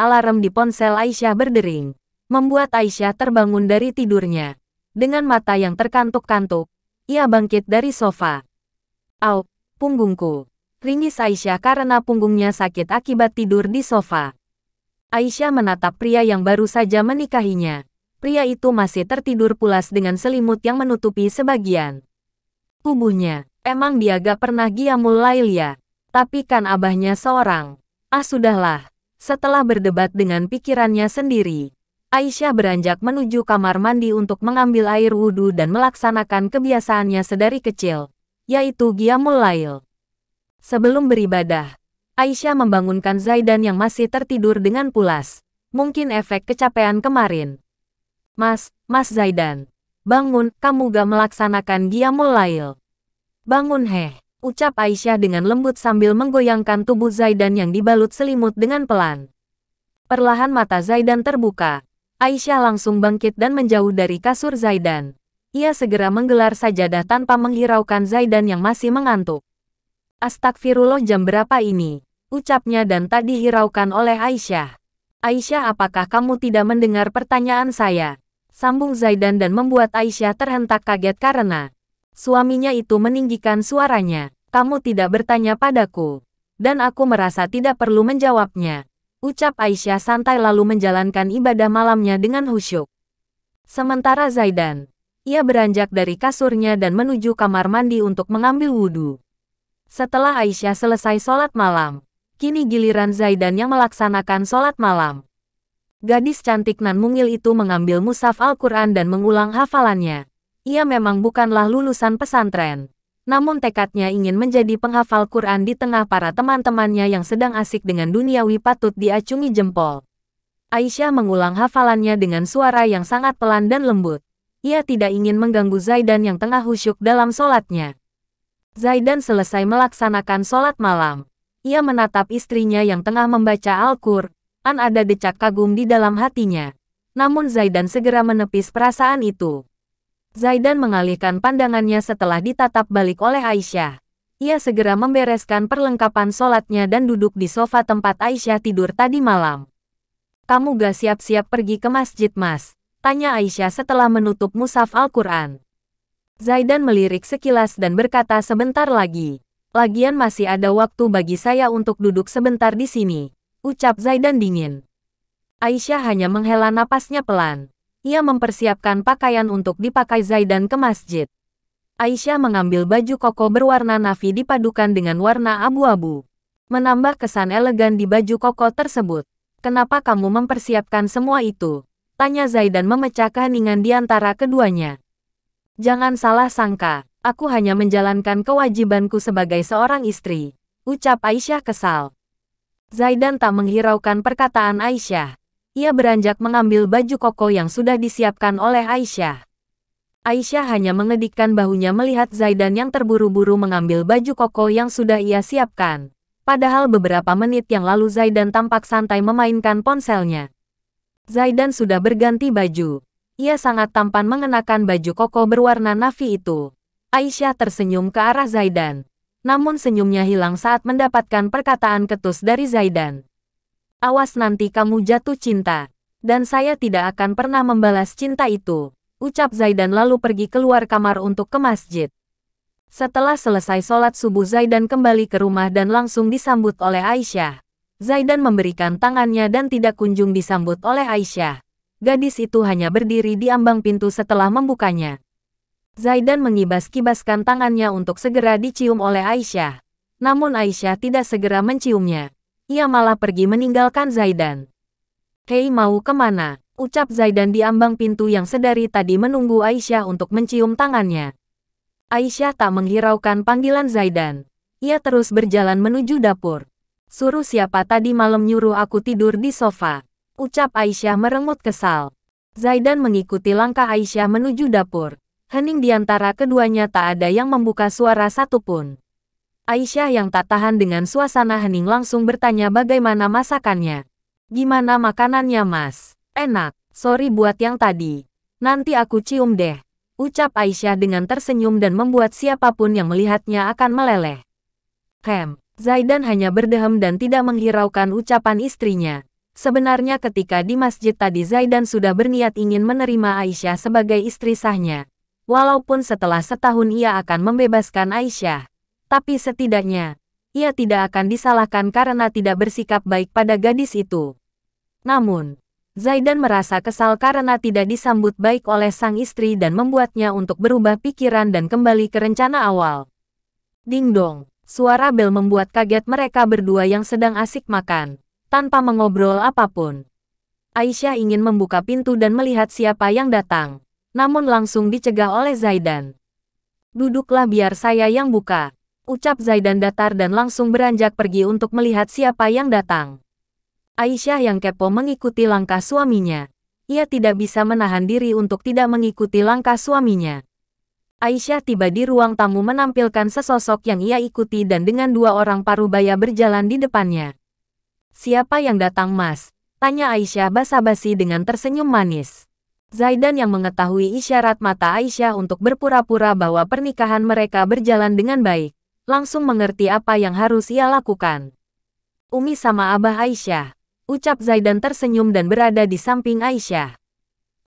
alarm di ponsel Aisyah berdering, membuat Aisyah terbangun dari tidurnya. Dengan mata yang terkantuk-kantuk, ia bangkit dari sofa. "Au, punggungku!" ringis Aisyah karena punggungnya sakit akibat tidur di sofa. Aisyah menatap pria yang baru saja menikahinya. Pria itu masih tertidur pulas dengan selimut yang menutupi sebagian tubuhnya. Emang dia gak pernah qiyamul lail ya? Tapi kan abahnya seorang. Ah sudahlah. Setelah berdebat dengan pikirannya sendiri, Aisyah beranjak menuju kamar mandi untuk mengambil air wudhu dan melaksanakan kebiasaannya sedari kecil, yaitu qiyamul lail. Sebelum beribadah, Aisyah membangunkan Zaidan yang masih tertidur dengan pulas. Mungkin efek kecapean kemarin. Mas Zaidan. Bangun, kamu gak melaksanakan qiyamul lail." "Bangun heh," ucap Aisyah dengan lembut sambil menggoyangkan tubuh Zaidan yang dibalut selimut dengan pelan. Perlahan mata Zaidan terbuka. Aisyah langsung bangkit dan menjauh dari kasur Zaidan. Ia segera menggelar sajadah tanpa menghiraukan Zaidan yang masih mengantuk. "Astagfirullah, jam berapa ini?" ucapnya dan tak dihiraukan oleh Aisyah. "Aisyah, apakah kamu tidak mendengar pertanyaan saya?" sambung Zaidan dan membuat Aisyah terhentak kaget karena suaminya itu meninggikan suaranya. "Kamu tidak bertanya padaku, dan aku merasa tidak perlu menjawabnya," ucap Aisyah santai lalu menjalankan ibadah malamnya dengan khusyuk. Sementara Zaidan, ia beranjak dari kasurnya dan menuju kamar mandi untuk mengambil wudhu. Setelah Aisyah selesai sholat malam, kini giliran Zaidan yang melaksanakan sholat malam. Gadis cantik nan mungil itu mengambil mushaf Al-Quran dan mengulang hafalannya. Ia memang bukanlah lulusan pesantren, namun tekadnya ingin menjadi penghafal Quran di tengah para teman-temannya yang sedang asik dengan duniawi patut diacungi jempol. Aisyah mengulang hafalannya dengan suara yang sangat pelan dan lembut. Ia tidak ingin mengganggu Zaidan yang tengah khusyuk dalam sholatnya. Zaidan selesai melaksanakan sholat malam. Ia menatap istrinya yang tengah membaca Al-Qur'an. Ada decak kagum di dalam hatinya. Namun Zaidan segera menepis perasaan itu. Zaidan mengalihkan pandangannya setelah ditatap balik oleh Aisyah. Ia segera membereskan perlengkapan sholatnya dan duduk di sofa tempat Aisyah tidur tadi malam. "Kamu gak siap-siap pergi ke masjid, Mas?" tanya Aisyah setelah menutup mushaf Al-Quran. Zaidan melirik sekilas dan berkata, "Sebentar lagi. Lagian masih ada waktu bagi saya untuk duduk sebentar di sini," ucap Zaidan dingin. Aisyah hanya menghela napasnya pelan. Ia mempersiapkan pakaian untuk dipakai Zaidan ke masjid. Aisyah mengambil baju koko berwarna navy dipadukan dengan warna abu-abu, menambah kesan elegan di baju koko tersebut. "Kenapa kamu mempersiapkan semua itu?" tanya Zaidan memecah keheningan di antara keduanya. "Jangan salah sangka, aku hanya menjalankan kewajibanku sebagai seorang istri," ucap Aisyah kesal. Zaidan tak menghiraukan perkataan Aisyah. Ia beranjak mengambil baju koko yang sudah disiapkan oleh Aisyah. Aisyah hanya mengedikkan bahunya melihat Zaidan yang terburu-buru mengambil baju koko yang sudah ia siapkan. Padahal beberapa menit yang lalu Zaidan tampak santai memainkan ponselnya. Zaidan sudah berganti baju. Ia sangat tampan mengenakan baju koko berwarna navy itu. Aisyah tersenyum ke arah Zaidan. Namun senyumnya hilang saat mendapatkan perkataan ketus dari Zaidan. "Awas nanti kamu jatuh cinta. Dan saya tidak akan pernah membalas cinta itu," ucap Zaidan lalu pergi keluar kamar untuk ke masjid. Setelah selesai sholat subuh Zaidan kembali ke rumah dan langsung disambut oleh Aisyah. Zaidan memberikan tangannya dan tidak kunjung disambut oleh Aisyah. Gadis itu hanya berdiri di ambang pintu setelah membukanya. Zaidan mengibas-kibaskan tangannya untuk segera dicium oleh Aisyah. Namun Aisyah tidak segera menciumnya. Ia malah pergi meninggalkan Zaidan. "Hei, mau kemana?" ucap Zaidan di ambang pintu yang sedari tadi menunggu Aisyah untuk mencium tangannya. Aisyah tak menghiraukan panggilan Zaidan. Ia terus berjalan menuju dapur. "Suruh siapa tadi malam nyuruh aku tidur di sofa?" ucap Aisyah merengut kesal. Zaidan mengikuti langkah Aisyah menuju dapur. Hening di antara keduanya tak ada yang membuka suara satupun. Aisyah yang tak tahan dengan suasana hening langsung bertanya bagaimana masakannya. "Gimana makanannya, Mas? Enak. Sorry buat yang tadi. Nanti aku cium deh," ucap Aisyah dengan tersenyum dan membuat siapapun yang melihatnya akan meleleh. Zaidan hanya berdehem dan tidak menghiraukan ucapan istrinya. Sebenarnya ketika di masjid tadi Zaidan sudah berniat ingin menerima Aisyah sebagai istri sahnya. Walaupun setelah setahun ia akan membebaskan Aisyah. Tapi setidaknya, ia tidak akan disalahkan karena tidak bersikap baik pada gadis itu. Namun, Zaidan merasa kesal karena tidak disambut baik oleh sang istri dan membuatnya untuk berubah pikiran dan kembali ke rencana awal. Ding dong, suara bel membuat kaget mereka berdua yang sedang asik makan. Tanpa mengobrol apapun. Aisyah ingin membuka pintu dan melihat siapa yang datang. Namun langsung dicegah oleh Zaidan. Duduklah biar saya yang buka. Ucap Zaidan datar dan langsung beranjak pergi untuk melihat siapa yang datang. Aisyah yang kepo mengikuti langkah suaminya. Ia tidak bisa menahan diri untuk tidak mengikuti langkah suaminya. Aisyah tiba di ruang tamu menampilkan sesosok yang ia ikuti dan dengan dua orang parubaya berjalan di depannya. Siapa yang datang, Mas? Tanya Aisyah basa-basi dengan tersenyum manis. Zaidan yang mengetahui isyarat mata Aisyah untuk berpura-pura bahwa pernikahan mereka berjalan dengan baik, langsung mengerti apa yang harus ia lakukan. Umi sama Abah Aisyah, ucap Zaidan tersenyum dan berada di samping Aisyah.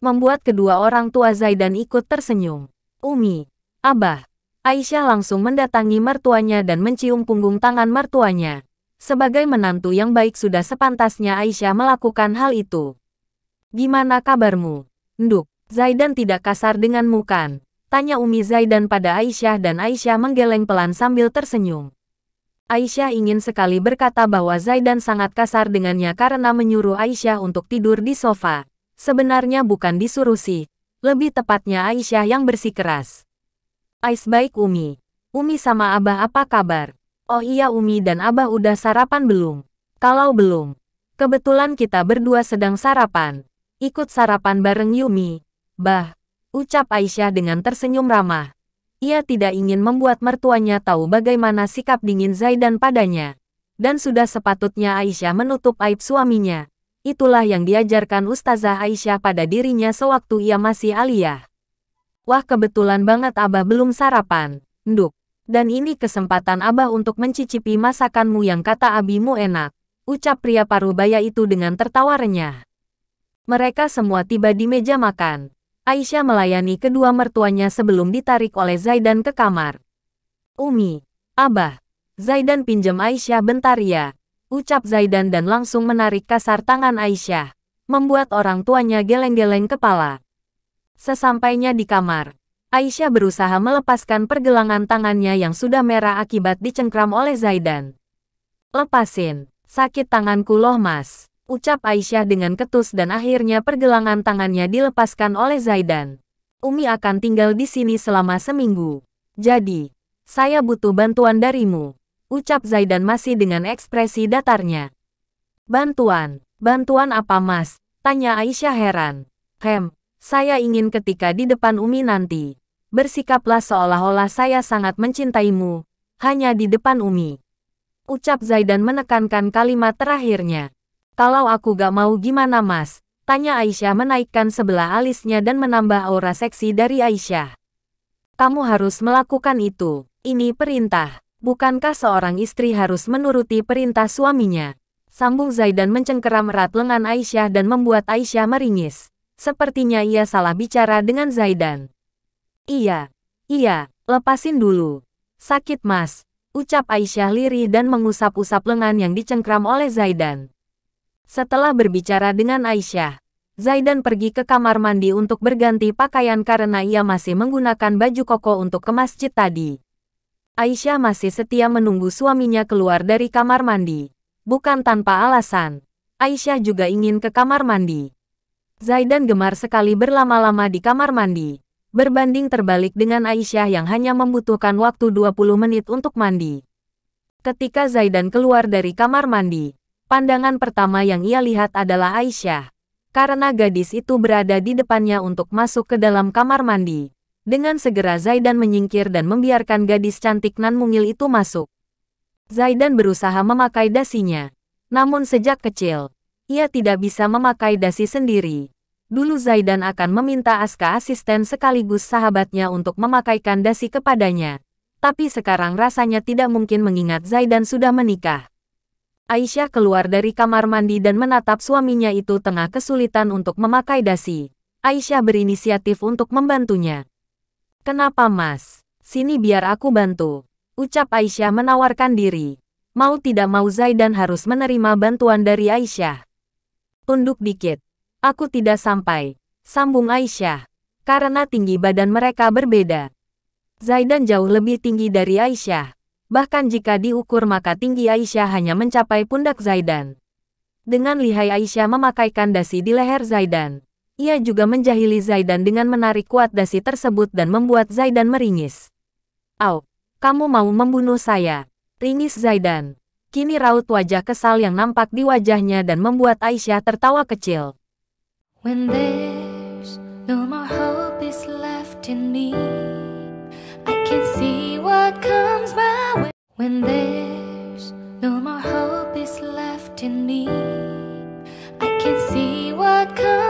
Membuat kedua orang tua Zaidan ikut tersenyum. Umi, Abah, Aisyah langsung mendatangi mertuanya dan mencium punggung tangan mertuanya. Sebagai menantu yang baik sudah sepantasnya Aisyah melakukan hal itu. Gimana kabarmu? Nduk, Zaidan tidak kasar denganmu kan? Tanya Umi Zaidan pada Aisyah dan Aisyah menggeleng pelan sambil tersenyum. Aisyah ingin sekali berkata bahwa Zaidan sangat kasar dengannya karena menyuruh Aisyah untuk tidur di sofa. Sebenarnya bukan disuruh sih, lebih tepatnya Aisyah yang bersikeras. Ais baik Umi. Umi sama Abah apa kabar? Oh iya Umi dan Abah udah sarapan belum? Kalau belum, kebetulan kita berdua sedang sarapan. Ikut sarapan bareng Yumi. Bah, ucap Aisyah dengan tersenyum ramah. Ia tidak ingin membuat mertuanya tahu bagaimana sikap dingin Zaidan padanya. Dan sudah sepatutnya Aisyah menutup aib suaminya. Itulah yang diajarkan Ustazah Aisyah pada dirinya sewaktu ia masih aliyah. Wah kebetulan banget Abah belum sarapan, Nduk. Dan ini kesempatan Abah untuk mencicipi masakanmu yang kata abimu enak, ucap pria parubaya itu dengan tertawa renyah. Mereka semua tiba di meja makan. Aisyah melayani kedua mertuanya sebelum ditarik oleh Zaidan ke kamar. Umi, Abah, Zaidan pinjam Aisyah bentar ya, ucap Zaidan dan langsung menarik kasar tangan Aisyah, membuat orang tuanya geleng-geleng kepala. Sesampainya di kamar, Aisyah berusaha melepaskan pergelangan tangannya yang sudah merah akibat dicengkram oleh Zaidan. Lepasin, sakit tanganku loh Mas, ucap Aisyah dengan ketus dan akhirnya pergelangan tangannya dilepaskan oleh Zaidan. Umi akan tinggal di sini selama seminggu. Jadi, saya butuh bantuan darimu, ucap Zaidan masih dengan ekspresi datarnya. Bantuan? Bantuan apa Mas? Tanya Aisyah heran. Saya ingin ketika di depan Umi nanti, bersikaplah seolah-olah saya sangat mencintaimu, hanya di depan Umi. Ucap Zaidan menekankan kalimat terakhirnya. Kalau aku gak mau gimana Mas? Tanya Aisyah menaikkan sebelah alisnya dan menambah aura seksi dari Aisyah. Kamu harus melakukan itu, ini perintah. Bukankah seorang istri harus menuruti perintah suaminya? Sambung Zaidan mencengkeram erat lengan Aisyah dan membuat Aisyah meringis. Sepertinya ia salah bicara dengan Zaidan. Iya, lepasin dulu. Sakit Mas, ucap Aisyah lirih dan mengusap-usap lengan yang dicengkram oleh Zaidan. Setelah berbicara dengan Aisyah, Zaidan pergi ke kamar mandi untuk berganti pakaian karena ia masih menggunakan baju koko untuk ke masjid tadi. Aisyah masih setia menunggu suaminya keluar dari kamar mandi. Bukan tanpa alasan, Aisyah juga ingin ke kamar mandi. Zaidan gemar sekali berlama-lama di kamar mandi, berbanding terbalik dengan Aisyah yang hanya membutuhkan waktu 20 menit untuk mandi. Ketika Zaidan keluar dari kamar mandi, pandangan pertama yang ia lihat adalah Aisyah, karena gadis itu berada di depannya untuk masuk ke dalam kamar mandi. Dengan segera Zaidan menyingkir dan membiarkan gadis cantik nan mungil itu masuk. Zaidan berusaha memakai dasinya, namun sejak kecil, ia tidak bisa memakai dasi sendiri. Dulu Zaidan akan meminta Aska asisten sekaligus sahabatnya untuk memakaikan dasi kepadanya. Tapi sekarang rasanya tidak mungkin mengingat Zaidan sudah menikah. Aisyah keluar dari kamar mandi dan menatap suaminya itu tengah kesulitan untuk memakai dasi. Aisyah berinisiatif untuk membantunya. "Kenapa Mas? Sini biar aku bantu," ucap Aisyah menawarkan diri. Mau tidak mau Zaidan harus menerima bantuan dari Aisyah. "Tunduk dikit. Aku tidak sampai," sambung Aisyah. Karena tinggi badan mereka berbeda. Zaidan jauh lebih tinggi dari Aisyah. Bahkan jika diukur maka tinggi Aisyah hanya mencapai pundak Zaidan. Dengan lihai Aisyah memakaikan dasi di leher Zaidan. Ia juga menjahili Zaidan dengan menarik kuat dasi tersebut dan membuat Zaidan meringis. "Au, kamu mau membunuh saya?" ringis Zaidan. Kini raut wajah kesal yang nampak di wajahnya dan membuat Aisyah tertawa kecil. When there's no more hope is left in me, I can see what comes my way. When there's no more hope is left in me, I can see what comes